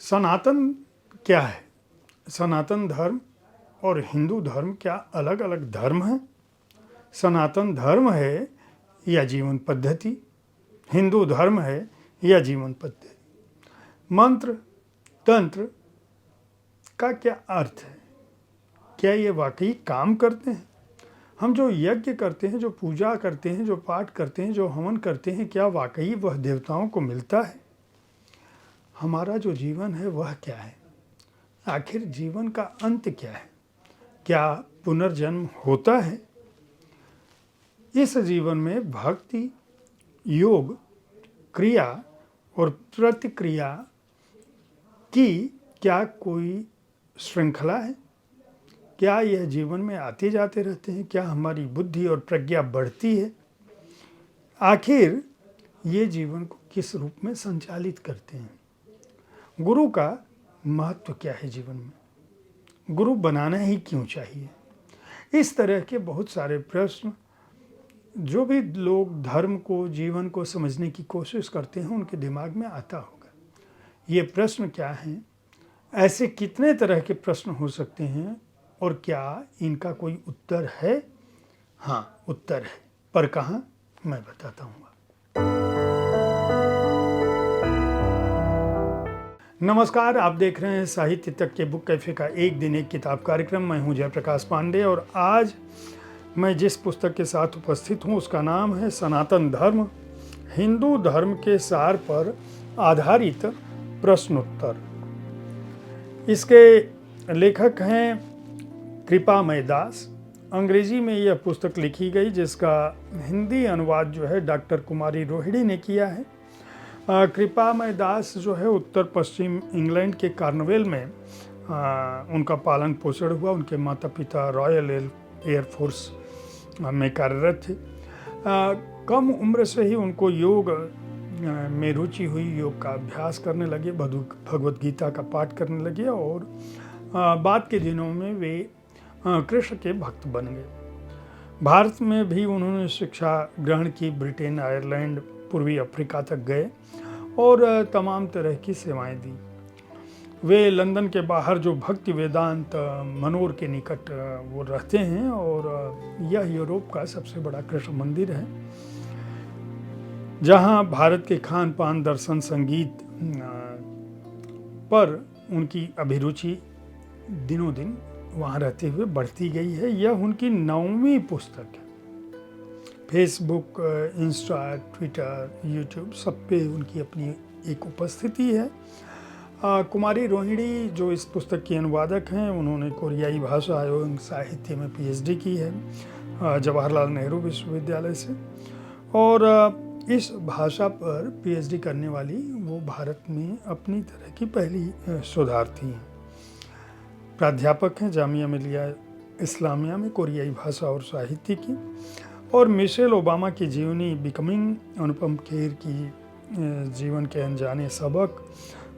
सनातन क्या है? सनातन धर्म और हिंदू धर्म क्या अलग अलग धर्म हैं? सनातन धर्म है या जीवन पद्धति? हिंदू धर्म है या जीवन पद्धति? मंत्र तंत्र का क्या अर्थ है? क्या ये वाकई काम करते हैं? हम जो यज्ञ करते हैं, जो पूजा करते हैं, जो पाठ करते हैं, जो हवन करते हैं, क्या वाकई वह देवताओं को मिलता है? हमारा जो जीवन है वह क्या है? आखिर जीवन का अंत क्या है? क्या पुनर्जन्म होता है? इस जीवन में भक्ति, योग, क्रिया और प्रतिक्रिया की क्या कोई श्रृंखला है? क्या यह जीवन में आते जाते रहते हैं? क्या हमारी बुद्धि और प्रज्ञा बढ़ती है? आखिर ये जीवन को किस रूप में संचालित करते हैं? गुरु का महत्व क्या है जीवन में? गुरु बनाना ही क्यों चाहिए? इस तरह के बहुत सारे प्रश्न जो भी लोग धर्म को, जीवन को समझने की कोशिश करते हैं, उनके दिमाग में आता होगा। ये प्रश्न क्या हैं? ऐसे कितने तरह के प्रश्न हो सकते हैं और क्या इनका कोई उत्तर है? हाँ, उत्तर है, पर कहाँ? मैं बताता हूँ। नमस्कार, आप देख रहे हैं साहित्य तक के बुक कैफे का एक दिन एक किताब कार्यक्रम। मैं हूँ जयप्रकाश पांडे और आज मैं जिस पुस्तक के साथ उपस्थित हूँ उसका नाम है सनातन धर्म, हिंदू धर्म के सार पर आधारित प्रश्नोत्तर। इसके लेखक हैं कृपामय दास। अंग्रेजी में यह पुस्तक लिखी गई जिसका हिंदी अनुवाद जो है डॉक्टर कुमारी रोहिणी ने किया है। कृपामय दास जो है उत्तर पश्चिम इंग्लैंड के कार्नवेल में उनका पालन पोषण हुआ। उनके माता पिता रॉयल एयरफोर्स में कार्यरत थे। कम उम्र से ही उनको योग में रुचि हुई, योग का अभ्यास करने लगे, भगवद गीता का पाठ करने लगे और बाद के दिनों में वे कृष्ण के भक्त बन गए। भारत में भी उन्होंने शिक्षा ग्रहण की, ब्रिटेन, आयरलैंड, पूर्वी अफ्रीका तक गए और तमाम तरह की सेवाएं दी। वे लंदन के बाहर जो भक्ति वेदांत मनोर के निकट वो रहते हैं और यह यूरोप का सबसे बड़ा कृष्ण मंदिर है, जहां भारत के खान पान, दर्शन, संगीत पर उनकी अभिरुचि दिनों दिन वहाँ रहते हुए बढ़ती गई है। यह उनकी 9वीं पुस्तक है। फेसबुक, इंस्टा, ट्विटर, यूट्यूब सब पे उनकी अपनी एक उपस्थिति है। कुमारी रोहिणी जो इस पुस्तक की अनुवादक हैं, उन्होंने कोरियाई भाषा एवं साहित्य में पीएचडी की है जवाहरलाल नेहरू विश्वविद्यालय से और इस भाषा पर पीएचडी करने वाली वो भारत में अपनी तरह की पहली शोधार्थी हैं। प्राध्यापक हैं जामिया मिलिया इस्लामिया में कोरियाई भाषा और साहित्य की और मिशेल ओबामा की जीवनी बिकमिंग, अनुपम खेर की जीवन के अनजाने सबक,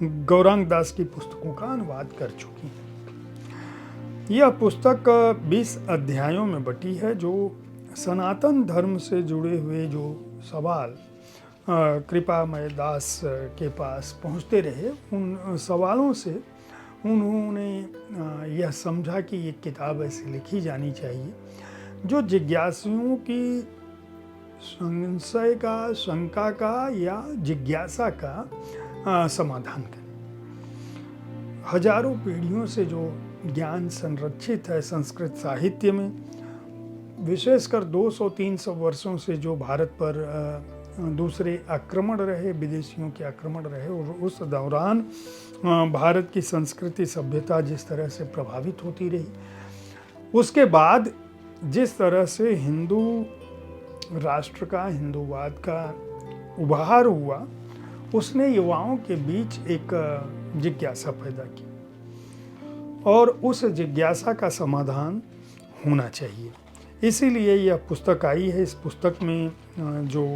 गौरांग दास की पुस्तकों का अनुवाद कर चुकी हैं। यह पुस्तक 20 अध्यायों में बटी है जो सनातन धर्म से जुड़े हुए जो सवाल कृपामय दास के पास पहुंचते रहे, उन सवालों से उन्होंने यह समझा कि ये किताब ऐसी लिखी जानी चाहिए जो जिज्ञासुओं की संशय का, शंका का या जिज्ञासा का समाधान करें। हजारों पीढ़ियों से जो ज्ञान संरक्षित है संस्कृत साहित्य में, विशेषकर 200-300 वर्षों से जो भारत पर दूसरे आक्रमण रहे, विदेशियों के आक्रमण रहे और उस दौरान भारत की संस्कृति सभ्यता जिस तरह से प्रभावित होती रही, उसके बाद जिस तरह से हिंदू राष्ट्र का, हिंदूवाद का उभार हुआ, उसने युवाओं के बीच एक जिज्ञासा पैदा की और उस जिज्ञासा का समाधान होना चाहिए। इसीलिए यह पुस्तक आई है। इस पुस्तक में जो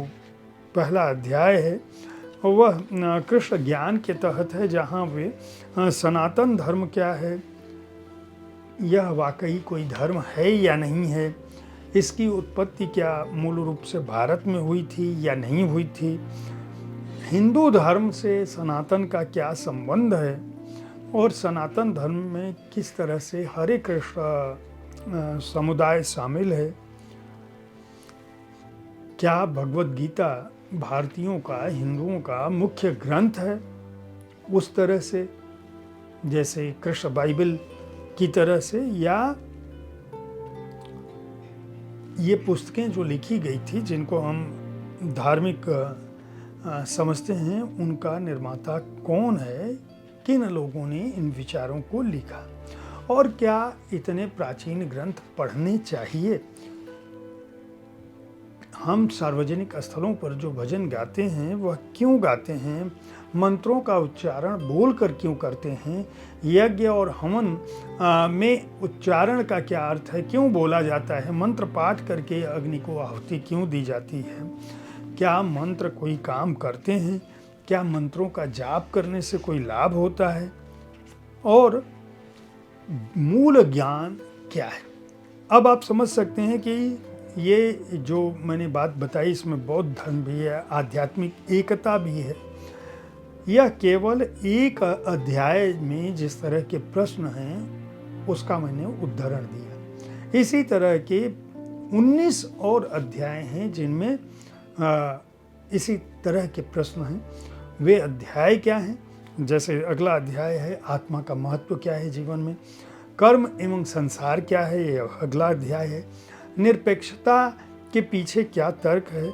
पहला अध्याय है वह कृष्ण ज्ञान के तहत है, जहाँ वे सनातन धर्म क्या है, यह वाकई कोई धर्म है या नहीं है, इसकी उत्पत्ति क्या मूल रूप से भारत में हुई थी या नहीं हुई थी, हिंदू धर्म से सनातन का क्या संबंध है और सनातन धर्म में किस तरह से हरे कृष्ण समुदाय शामिल है। क्या भगवत गीता भारतीयों का, हिंदुओं का मुख्य ग्रंथ है उस तरह से जैसे कृष्ण बाइबल की तरह से, या ये पुस्तकें जो लिखी गई थी जिनको हम धार्मिक समझते हैं, उनका निर्माता कौन है, किन लोगों ने इन विचारों को लिखा, और क्या इतने प्राचीन ग्रंथ पढ़ने चाहिए। हम सार्वजनिक स्थलों पर जो भजन गाते हैं वह क्यों गाते हैं, मंत्रों का उच्चारण बोलकर क्यों करते हैं, यज्ञ और हवन में उच्चारण का क्या अर्थ है, क्यों बोला जाता है, मंत्र पाठ करके अग्नि को आहुति क्यों दी जाती है, क्या मंत्र कोई काम करते हैं, क्या मंत्रों का जाप करने से कोई लाभ होता है, और मूल ज्ञान क्या है। अब आप समझ सकते हैं कि ये जो मैंने बात बताई इसमें बौद्ध धर्म भी है, आध्यात्मिक एकता भी है। यह केवल एक अध्याय में जिस तरह के प्रश्न हैं उसका मैंने उदाहरण दिया। इसी तरह के 19 और अध्याय हैं जिनमें इसी तरह के प्रश्न हैं। वे अध्याय क्या हैं? जैसे अगला अध्याय है आत्मा का महत्व क्या है जीवन में, कर्म एवं संसार क्या है, ये अगला अध्याय है। निरपेक्षता के पीछे क्या तर्क है,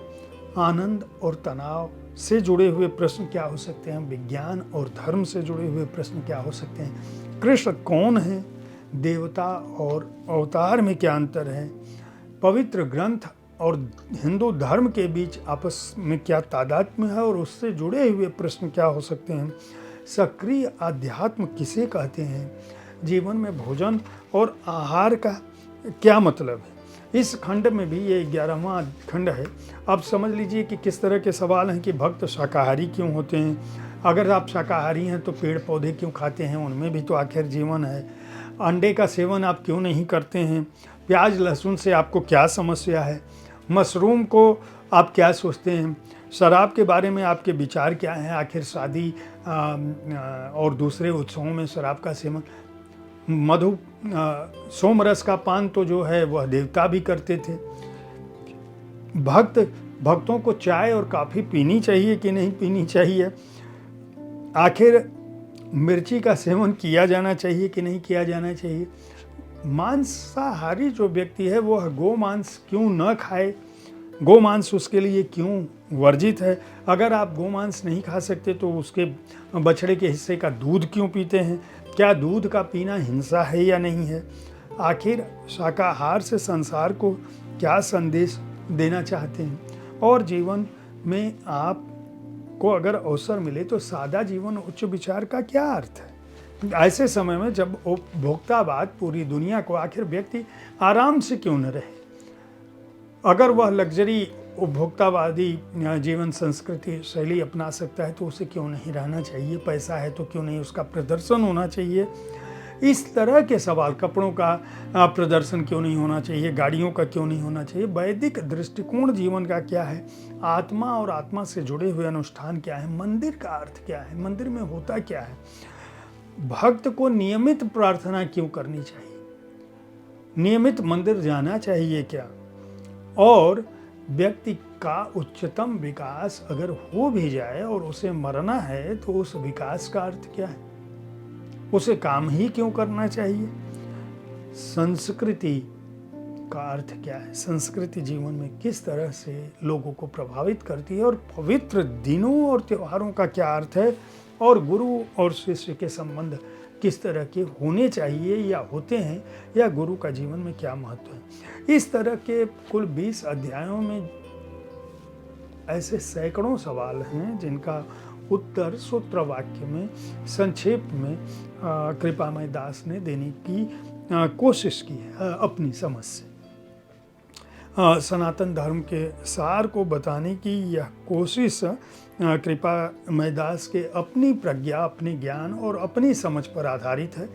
आनंद और तनाव से जुड़े हुए प्रश्न क्या हो सकते हैं, विज्ञान और धर्म से जुड़े हुए प्रश्न क्या हो सकते हैं, कृष्ण कौन है, देवता और अवतार में क्या अंतर है, पवित्र ग्रंथ और हिंदू धर्म के बीच आपस में क्या तादात्म्य है और उससे जुड़े हुए प्रश्न क्या हो सकते हैं, सक्रिय अध्यात्म किसे कहते हैं, जीवन में भोजन और आहार का क्या मतलब है। इस खंड में भी ये 11वां खंड है। अब समझ लीजिए कि किस तरह के सवाल हैं कि भक्त शाकाहारी क्यों होते हैं, अगर आप शाकाहारी हैं तो पेड़ पौधे क्यों खाते हैं, उनमें भी तो आखिर जीवन है, अंडे का सेवन आप क्यों नहीं करते हैं, प्याज लहसुन से आपको क्या समस्या है, मशरूम को आप क्या सोचते हैं, शराब के बारे में आपके विचार क्या हैं, आखिर शादी और दूसरे उत्सवों में शराब का सेवन, मधु सोमरस का पान तो जो है वह देवता भी करते थे। भक्तों को चाय और काफ़ी पीनी चाहिए कि नहीं पीनी चाहिए, आखिर मिर्ची का सेवन किया जाना चाहिए कि नहीं किया जाना चाहिए, मांसाहारी जो व्यक्ति है वह गोमांस क्यों न खाए, गोमांस उसके लिए क्यों वर्जित है, अगर आप गोमांस नहीं खा सकते तो उसके बछड़े के हिस्से का दूध क्यों पीते हैं, क्या दूध का पीना हिंसा है या नहीं है, आखिर शाकाहार से संसार को क्या संदेश देना चाहते हैं, और जीवन में आपको अगर अवसर मिले तो सादा जीवन उच्च विचार का क्या अर्थ है। ऐसे समय में जब उपभोक्तावाद पूरी दुनिया को, आखिर व्यक्ति आराम से क्यों न रहे, अगर वह लग्जरी उपभोक्तावादी जीवन संस्कृति शैली अपना सकता है तो उसे क्यों नहीं रहना चाहिए, पैसा है तो क्यों नहीं उसका प्रदर्शन होना चाहिए। इस तरह के सवाल, कपड़ों का प्रदर्शन क्यों नहीं होना चाहिए, गाड़ियों का क्यों नहीं होना चाहिए, वैदिक दृष्टिकोण जीवन का क्या है, आत्मा और आत्मा से जुड़े हुए अनुष्ठान क्या है, मंदिर का अर्थ क्या है, मंदिर में होता क्या है, भक्त को नियमित प्रार्थना क्यों करनी चाहिए, नियमित मंदिर जाना चाहिए क्या, और व्यक्ति का उच्चतम विकास अगर हो भी जाए और उसे मरना है तो उस विकास का अर्थ क्या है, उसे काम ही क्यों करना चाहिए, संस्कृति का अर्थ क्या है, संस्कृति जीवन में किस तरह से लोगों को प्रभावित करती है, और पवित्र दिनों और त्योहारों का क्या अर्थ है, और गुरु और शिष्य के संबंध किस तरह के होने चाहिए या होते हैं, या गुरु का जीवन में क्या महत्व है। इस तरह के कुल 20 अध्यायों में ऐसे सैकड़ों सवाल हैं जिनका उत्तर सूत्र वाक्य में संक्षेप में कृपामय दास ने देने की कोशिश की है अपनी समझ से। सनातन धर्म के सार को बताने की यह कोशिश कृपामय दास के अपनी प्रज्ञा, अपने ज्ञान और अपनी समझ पर आधारित है।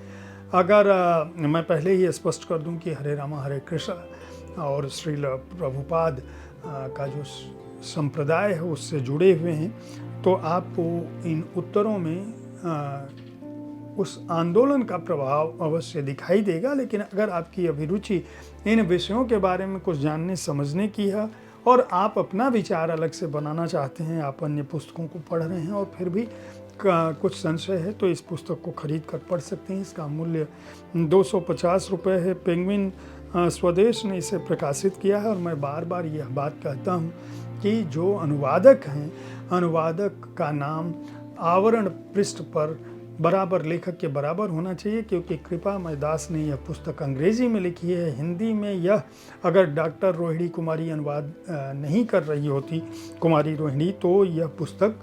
अगर मैं पहले ही स्पष्ट कर दूं कि हरे रामा हरे कृष्ण और श्रील प्रभुपाद का जो संप्रदाय है उससे जुड़े हुए हैं, तो आपको इन उत्तरों में उस आंदोलन का प्रभाव अवश्य दिखाई देगा। लेकिन अगर आपकी अभिरुचि इन विषयों के बारे में कुछ जानने समझने की है और आप अपना विचार अलग से बनाना चाहते हैं, आप अन्य पुस्तकों को पढ़ रहे हैं और फिर भी कुछ संशय है, तो इस पुस्तक को खरीद कर पढ़ सकते हैं। इसका मूल्य 250 रुपये है। पेंगुइन स्वदेश ने इसे प्रकाशित किया है और मैं बार बार यह बात कहता हूँ कि जो अनुवादक हैं, अनुवादक का नाम आवरण पृष्ठ पर बराबर लेखक के बराबर होना चाहिए, क्योंकि कृपामय दास ने यह पुस्तक अंग्रेजी में लिखी है। हिंदी में यह अगर डॉक्टर रोहिणी कुमारी अनुवाद नहीं कर रही होती, कुमारी रोहिणी, तो यह पुस्तक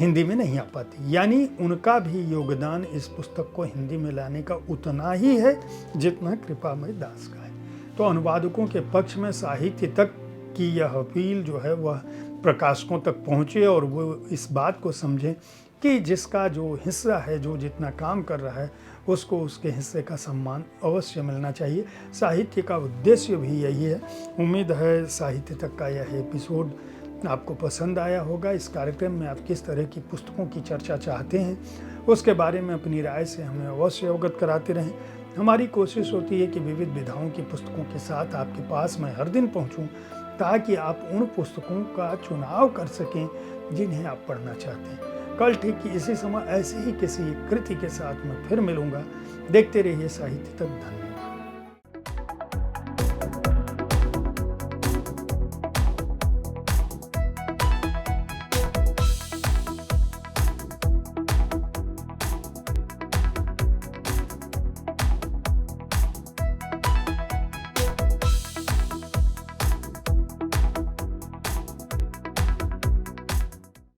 हिंदी में नहीं आ पाती। यानी उनका भी योगदान इस पुस्तक को हिंदी में लाने का उतना ही है जितना कृपामय दास का है। तो अनुवादकों के पक्ष में साहित्य तक की यह अपील जो है वह प्रकाशकों तक पहुँचे और वो इस बात को समझें कि जिसका जो हिस्सा है, जो जितना काम कर रहा है, उसको उसके हिस्से का सम्मान अवश्य मिलना चाहिए। साहित्य का उद्देश्य भी यही है। उम्मीद है साहित्य तक का यह एपिसोड आपको पसंद आया होगा। इस कार्यक्रम में आप किस तरह की पुस्तकों की चर्चा चाहते हैं, उसके बारे में अपनी राय से हमें अवश्य अवगत कराते रहें। हमारी कोशिश होती है कि विविध विधाओं की पुस्तकों के साथ आपके पास मैं हर दिन पहुंचूं, ताकि आप उन पुस्तकों का चुनाव कर सकें जिन्हें आप पढ़ना चाहते हैं। कल ठीक इसी समय ऐसे ही किसी कृति के साथ मैं फिर मिलूंगा। देखते रहिए साहित्य तक। धन्यवाद।